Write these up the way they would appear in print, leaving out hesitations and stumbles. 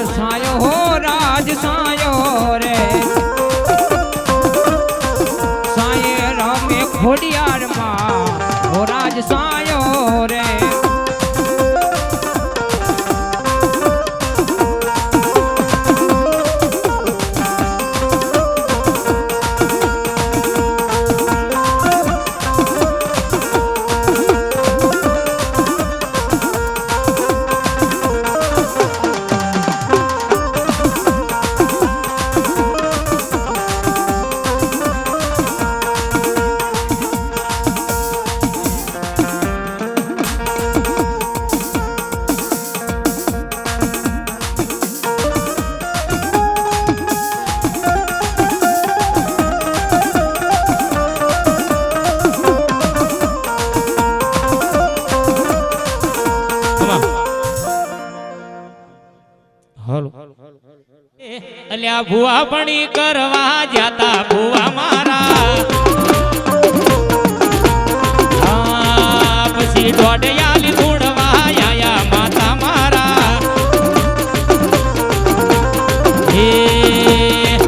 સાયો હો રાજ સાયો રે સાયે રમે ખોડિયાર માં હો રાજ સાયો રે અલ્યા ભુવા પણી કરવા જાતા ભુવા મારા પછી દોઢયાલી ધૂણવા આયા માતા મારા હે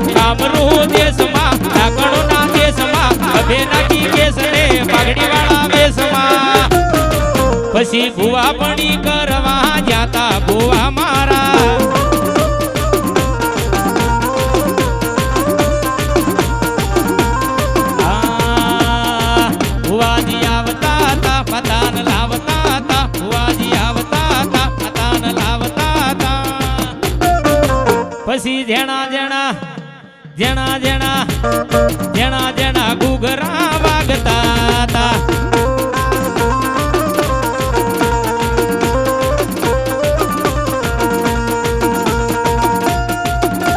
કામરૂ દેશમાં ડાકણોના દેશમાં અભે નાખી કેસડે પાઘડી વાળા વેશમાં પછી ભુવા પણી કરવા જાતા ભુવા મારા પછી જેણા જેણા જેણા જેણા જેણા જેણા ગુગરા વાગતા તા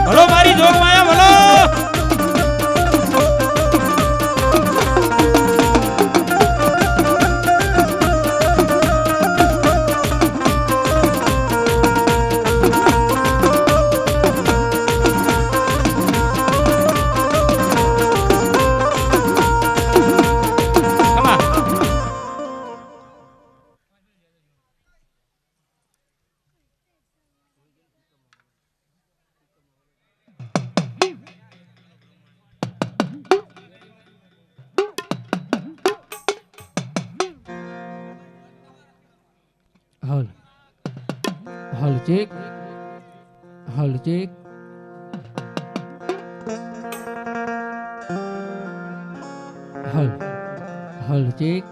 ભલો મારી જોગમાયા ભલો હલ ચેક હલ ચેક હલ ચેક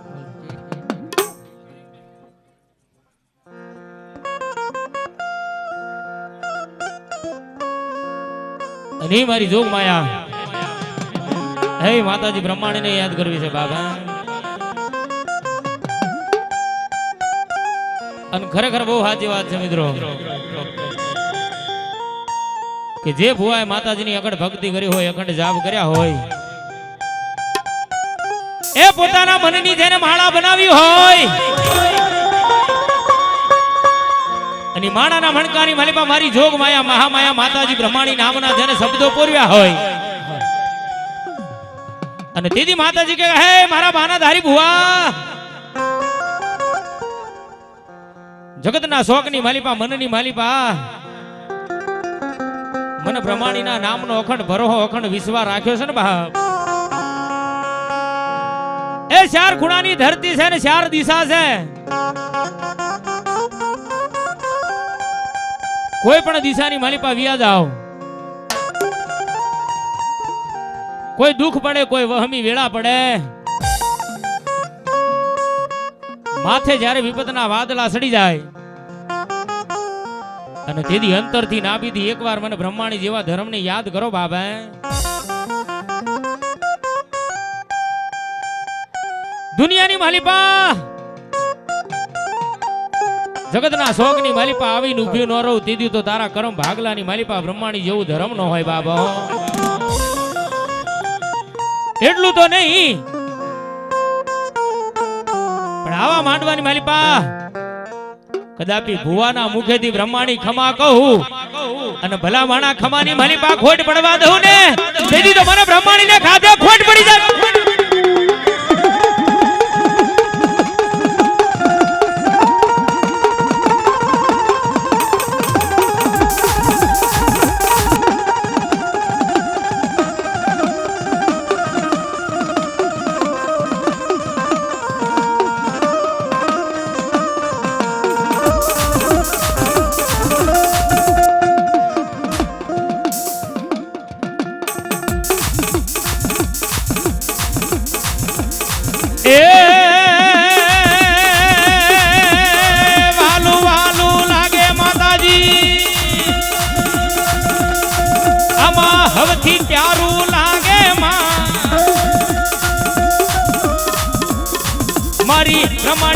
અને મારી જોગ માયા હે માતાજી બ્રહ્માંડને યાદ કરવી છે બાબા અને ખરેખર બહુ સાચી વાત છે મિત્રો કે જે ભુવાએ માતાજીની અખંડ ભક્તિ કરી હોય અખંડ જાપ કર્યા હોય એ પોતાના મનની જેને માળા બનાવી હોય અને માળાના મણકાની માલિપા મારી જોગ માયા મહામાયા માતાજી બ્રહ્માણી નામના જેને શબ્દો પોરવ્યા હોય અને તેથી માતાજી કહે હે મારા બાનાધારી ભુવા જગતના શોકની માલિપા મનની માલિપા મને બ્રહ્માણીના નામનો અખંડ ભરોહો અખંડ વિશ્વાસ રાખ્યો છે ને બાપ એ ચાર ખૂણાની ધરતી છે ને ચાર દિશા છે કોઈ પણ દિશાની માલિપા વિયા જાઓ કોઈ દુઃખ પડે કોઈ વહમી વેળા પડે માથે જ્યારે વિપતના વાદળા સડી જાય અને તેથી અંતરથી નાભીથી એકવાર મને બ્રહ્માણી જેવા ધર્મને યાદ કરો બાબા દુનિયાની માલિપા જગતના શોકની માલિપા આવીને ઉભી ન રહું તેથી તો તારા કરમ ભાગલાની માલિપા બ્રહ્માણી જેવું ધર્મ ન હોય બાબા એટલું તો નહીં પણ આવા માંડવાની માલિપા કદાપી ભુવાના મુખેથી બ્રહ્માણી ખમા કહું અને ભલા માણા ખમાની માલિપા ખોટ પડવા દઉં ને તેથી તો મને બ્રહ્માણીને ખાધે ખોટ પડી જાય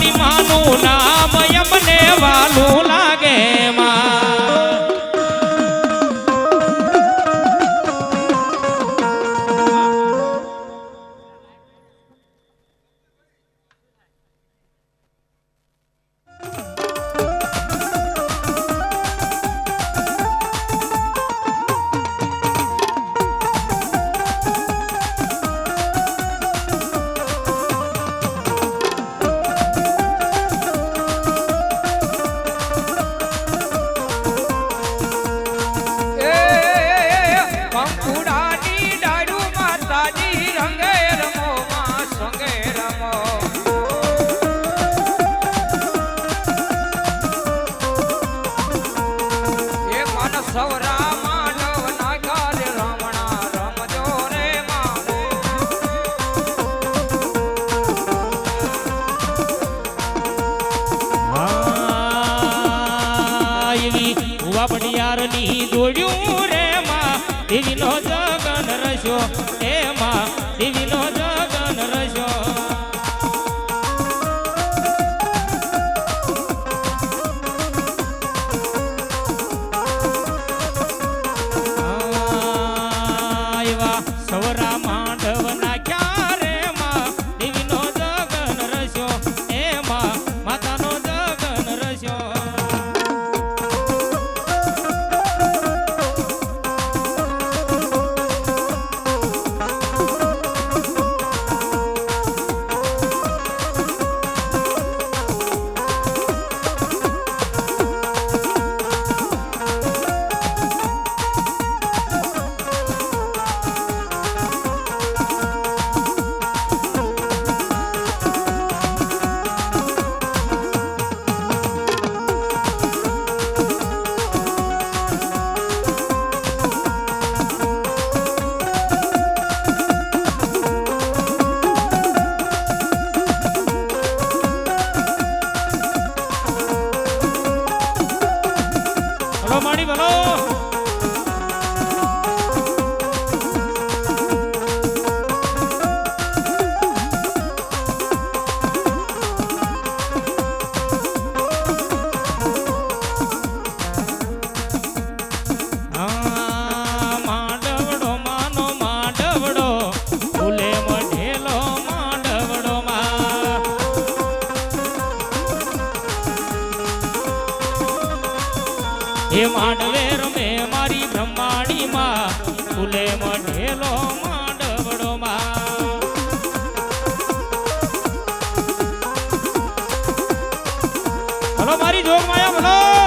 મારી માનું નામ અમને વાલું લાગે માં પડિયારની દોડ્યું રે માં દેવીનો જગન રસ્યો એ માં દેવીનો જગન રસ્યો એવા સવરા માંડવ નાખ્યા રે માં દેવીનો જગન રસ્યો એ માં માતાનો જગન રસ્યો માડી બોલો માંડવડો માનો માંડવડો ફૂલે મઢેલો માંડવડો માં એ માંડવે રમે મારી બ્રહ્માણી માં ફૂલે મઢેલો માંડવડો માં હલો મારી જોગ માયા બોલો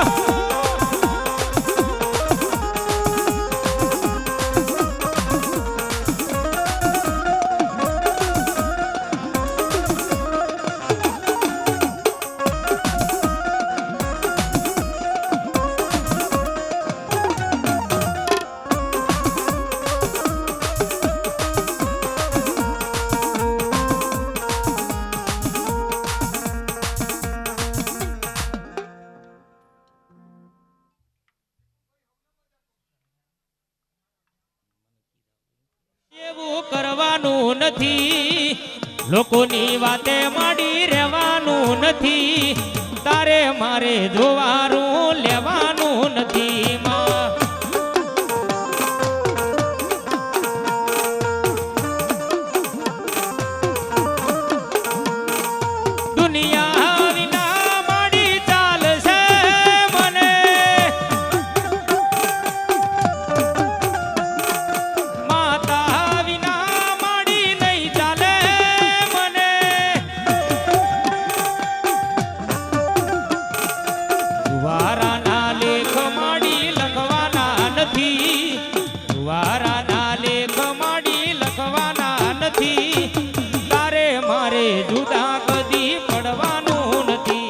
કરવાનું નથી લોકોની વાતે માડી રહેવાનું નથી તારે મારે જોવાનું લેવાનું નથી માં દુનિયા વિના માડી ચાલશે મને માતા વારાના લેખ માડી લખવાના નથી તારે મારે જુદા કદી પડવાનું નથી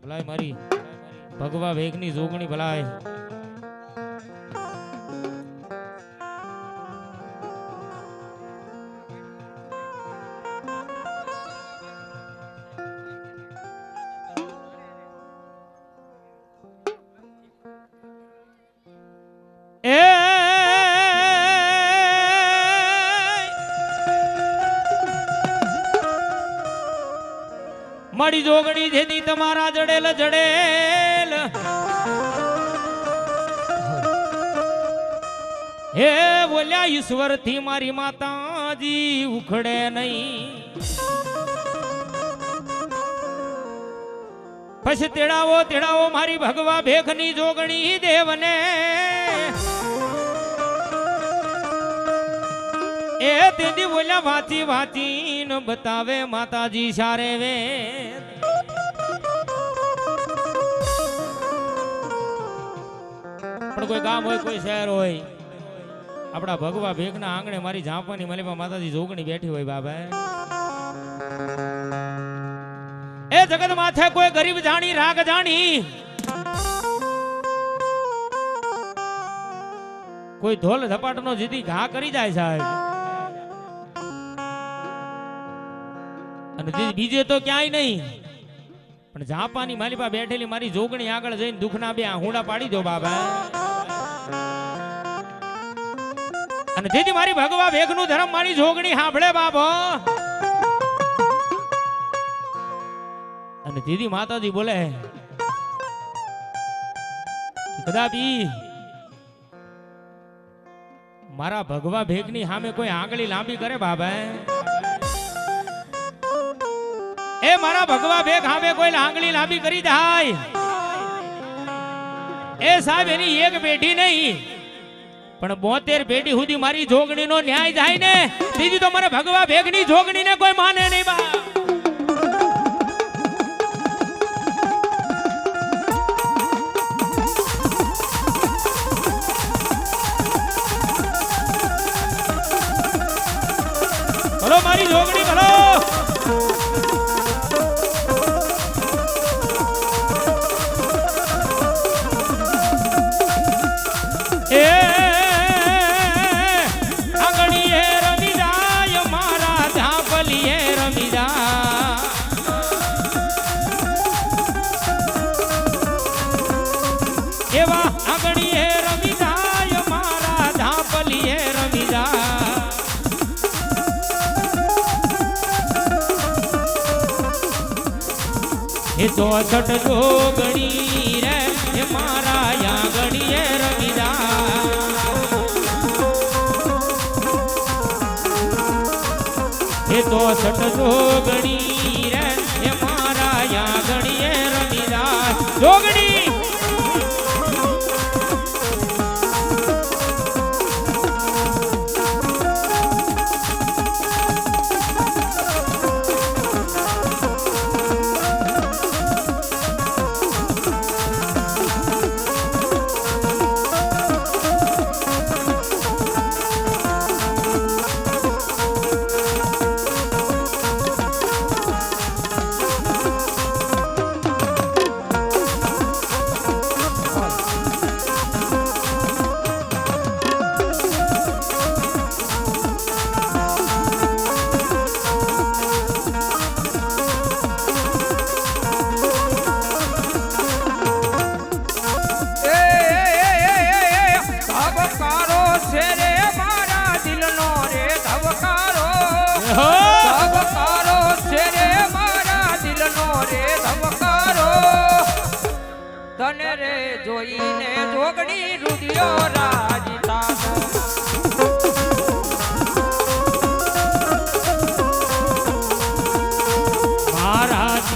ભલાય મારી ભગવા વેગની જોગણી ભલાય મારી જોગણી જેથી તમારા જડેલ જડેલ હે બોલ્યા ઈશ્વર થી મારી માતાજી ઉખડે નહીં પછી તેડાવો તેડાવો મારી ભગવા ભેખની જોગણી દેવને એ તેદી બોલ્યા વાંચી વાંચી ન બતાવે માતાજી સારે વે પણ કોઈ ગામ હોય કોઈ શહેર હોય આપણા ભગવા ભેગના આંગણે મારી ઝાંપવાની મલીમાં માતાજી જોગણી બેઠી હોય બાબા એ જગત માથે કોઈ ગરીબ જાણી રાગ જાણી કોઈ ધોલ ધપાટનો જીતી ઘા કરી જાય સાહેબ અને બીજે તો ક્યાંય નહીં પણ ઝાપાની માલિપા બેઠેલી મારી જોગણી આગળ જઈને દુખના બે આહુડા પાડી દો બાબા અને તેથી મારી ભગવા ભેગનું ધર્મ મારી જોગણી સાંભળે બાબો અને દીદી માતાજી બોલે કદાપી મારા ભગવા ભેગની સામે કોઈ આંગળી લાંબી કરે બાબા એ મારા ભગવા ભેગ સામે કોઈ આંગળી લાંબી કરી જાય એ સાહેબ એની એક પેઢી નહીં પણ 72 પેઢી સુધી મારી જોગણીનો ન્યાય જાય ને દીદી તો મારા ભગવા ભેગની જોગણીને કોઈ માને નહીં બા મારી જોગણી ભલો એ આંગણીએ રમી જાય મારા ઝાંપલીએ રમી જાય એવા આંગણીએ રમી જાય મારા ઝાંપલીએ રમી જાય એ 64 જોગણી રે એ મારા આંગણીએ રમી જાય એ 64 જોગણી રે એ મારા આંગણીએ રમી જાય જોગણી તને રે જોઈને જોગણી રુદિયો રાજતા મહારાજ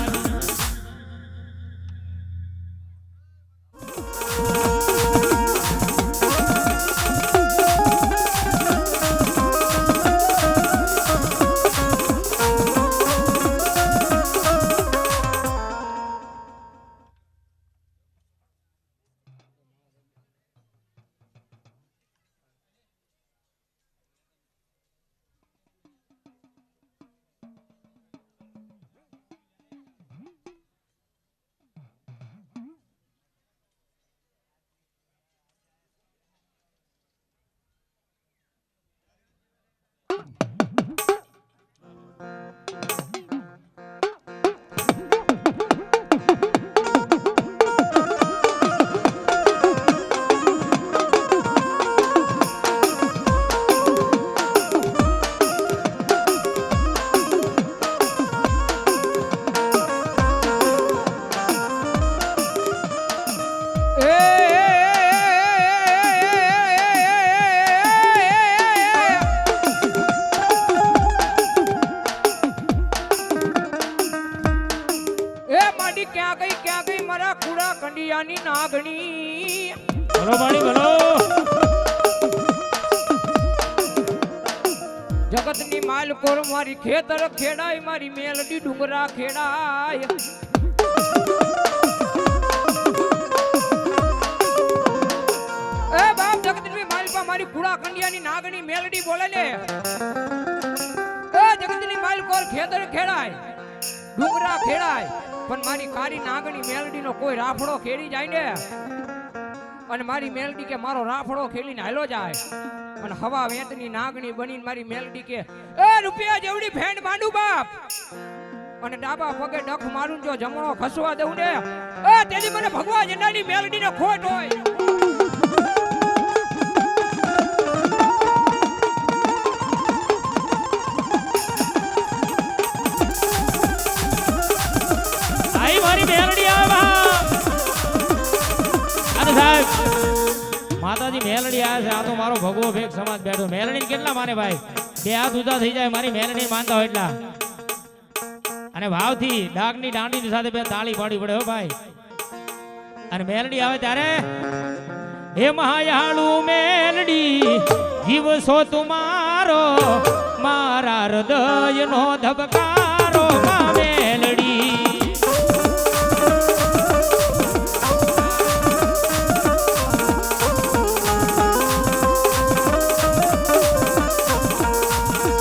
મેલડી ક્યાં ગઈ મારા કુડા કંડિયાની નાગણી બોલો માડી બોલો જગતની માલકોર મારી ખેતર ખેડાય મારી મેલડી ડુંગરા ખેડાય એ બાપ જગતની માલપા મારી કુડા કંડિયાની નાગણી મેલડી બોલે ને એ જગતની માલકોર ખેતર ખેડાય ડુંગરા ખેડાય પણ મારી કારી નાગણી મેલડીનો કોઈ રાફડો ખેડી જાય ને અને મારી મેલડી કે મારો રાફડો ખેલીને હાલો જાય અને હવા વેતની નાગણી બનીને મારી મેલડી કે એ રૂપિયા જેવડી ભેંડ માંડું બાપ અને ડાબા પગે ડખ મારું જો જમણો ખસવા દઉં ને એ તેની મને ભગવા જનાની મેલડીનો ખોટ હોય મારી મેલડી આવા અને સાહેબ માતાજી મેલડી આવે છે આ તો મારો ભગવો ભેગ સમાજ બેઠો મેલડી કેટલા માને ભાઈ બે હાથ ઊંચા થઈ જાય મારી મેલડી માનતા હોય એટલા અને ભાવથી ડાકની દાંડીની સાથે બે તાળી પાડી પડે હો ભાઈ અને મેલડી આવે ત્યારે હે મહાયાળુ મેલડી જીવ સો તુમારો મારા હૃદયનો ધબકારો મા મેલડી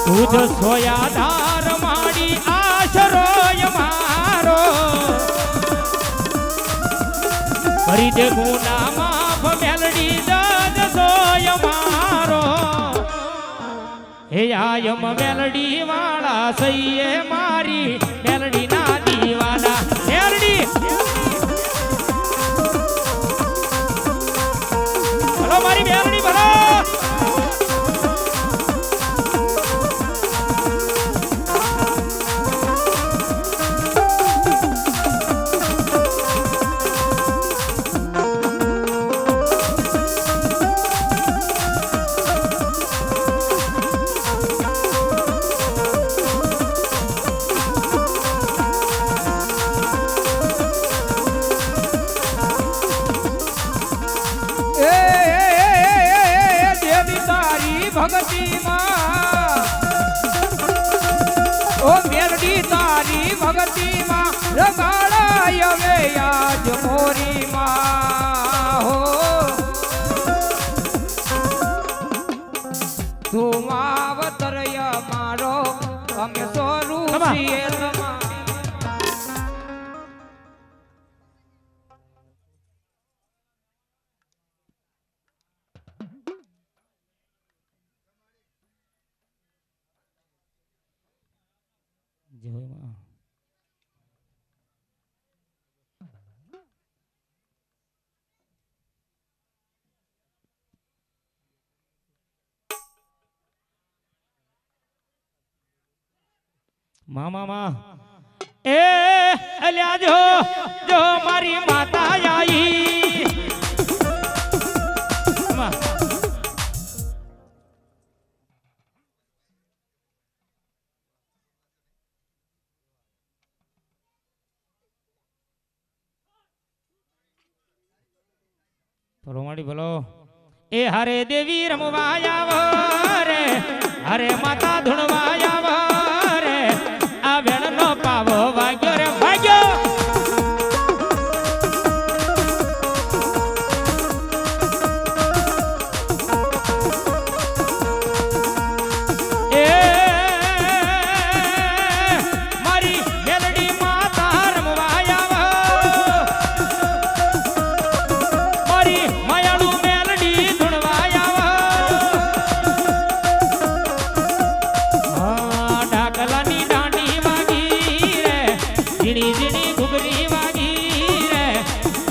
તુજ સોયા ધાર માડી આશરોય મારો કરી દે ગુના માફ મેલડી જગ સોય મારો હે આયમ મેલડી વાળા સૈયે મારી મેલડી ના દીવાના મેલડી ભલો મારી મેલડી ભલો ઓ મેલડી તારી ભગતી માં રગાડાય વે આજ મોરી માં હો તું માવતરય મારો અમે સોરું છીએ તમા મામા એ અલ્યા જો મારી માતા આઈ ભલો માડી ભલો એ હરે દેવી રમવા આવો રે હરે માતા ધૂણવા આવો રે આ વેણનો પાવો વાગ્યો રે વાગ્યો એ મારી મેલડી માતા રમવા આવો મારી માયાળુ મેલડી ધૂણવા આવો ઢાકલાની દાંડી વાગી રે ઝીણી ઝીણી ઘૂઘરી વાગી રે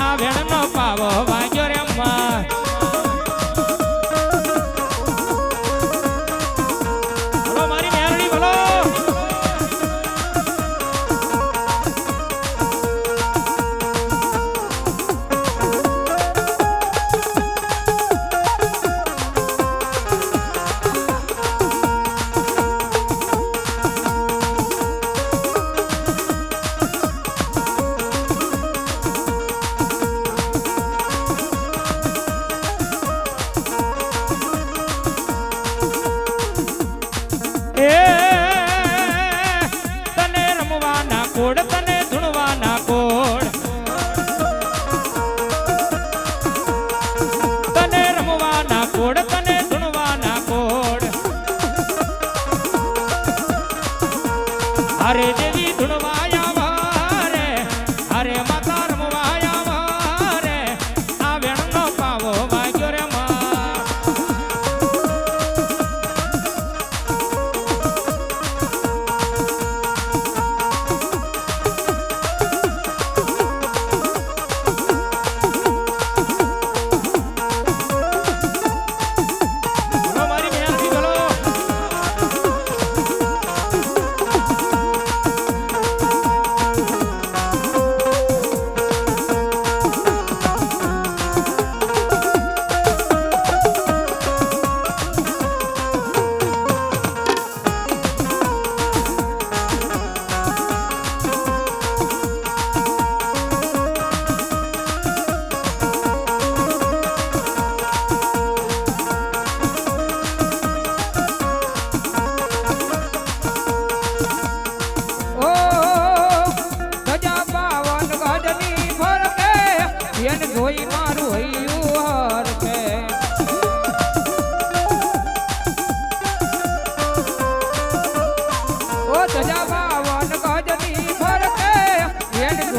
આ વેણનો પાવો વાગ્યો રે માં ભલો મારી મેલડી ભલો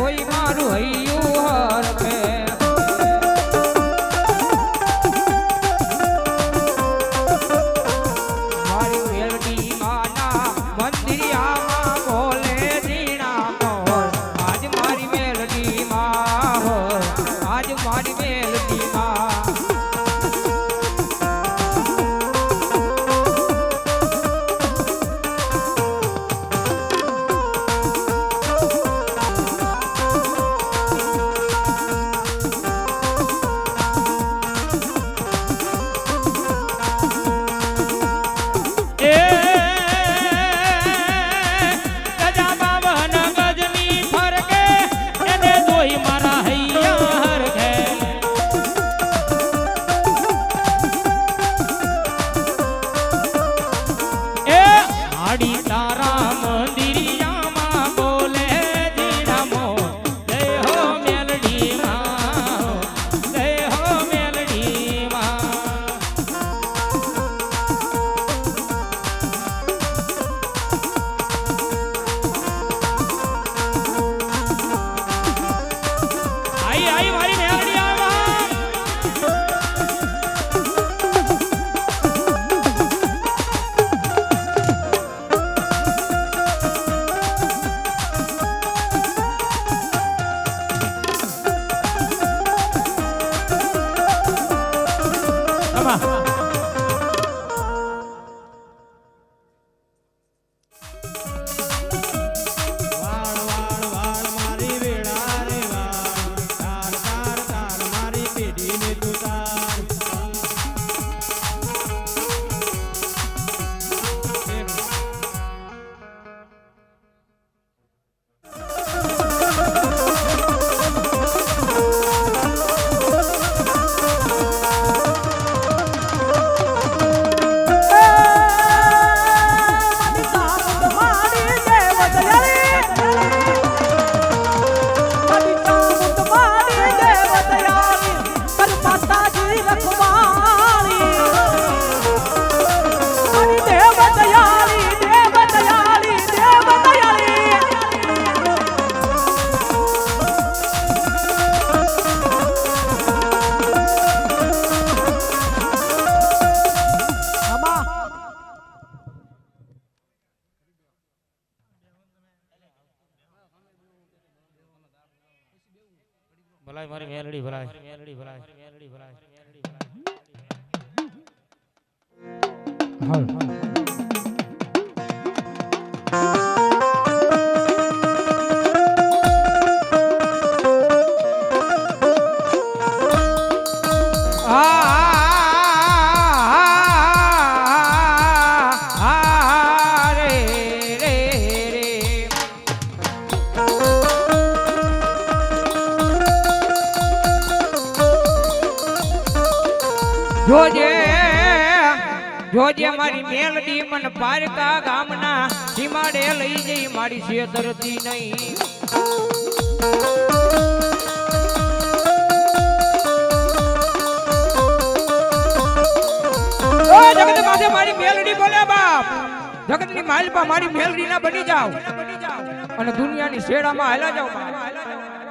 જોઈ મારું હૈયું હરખે મારી મેલડી માના મંદિરિયામાં બોલે જીણા મોર આજ મારી મેલડી માં આજ મારી મેલડી માં ભલાઈ મારી મેલડી ભલાઈ મેલડી ભલાઈ મેલડી ભલાઈ જોજે જોજે મારી મેલડી મન પારકા ગામના સીમાડે લઈ જઈ મારી છેતરતી નહીં ઓ જગત માથે મારી મેલડી બોલે બાપ જગતની માલપા મારી મેલડી ના બની જાવ અને દુનિયાની શેડામાં હાલા જાવ